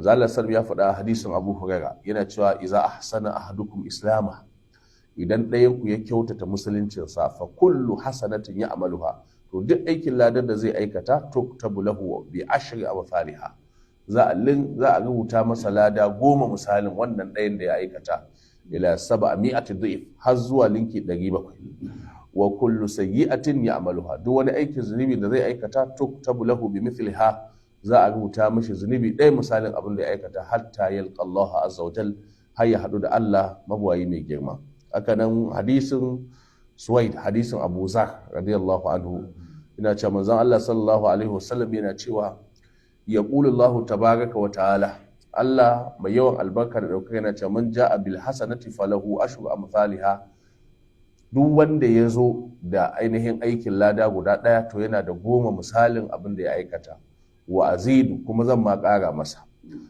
Allah sallallahu ya faɗa hadisin Abu Hurairah yana cewa idza ahsana ahadukum islama, idan ɗayan ku ya kyautata musuluncinsa fa kullu hasanatin ya'maluha, to duk aikin ladan da zai aikata tuktabu lahu bi ashri amsalha, za a rubuta masa lada 10 misalin wannan ɗayan da ya aikata, ila 700 dhif, har zuwa linki 700. wa kullu sayyi'atin ya'maluha, duk wani aikin zunubi da zai aikata tuktabu lahu bi mithliha, za a rubuta mishi zunubi ɗaya misalin abin da ya aikata, hatta yalqa Allah azza wa jal, har ya haɗu da Allah mabuwayi mai girma. Haka nan hadisin Suwaid, hadisin Abu Zar radiyallahu anhu, ina cewa manzon Allah sallallahu alaihi wasallam yana cewa yaqulu Allah tabaraka wa ta'ala, Allah mai yawan albarka da ɗaukaka yana cewa man ja'a bil hasanati falahu ashru amsalha, duk wanda ya zo da ainihin aikin lada guda ɗaya to yana da 10 misalin abin da ya aikata, wa azidu, kuma zan ma ƙara masa.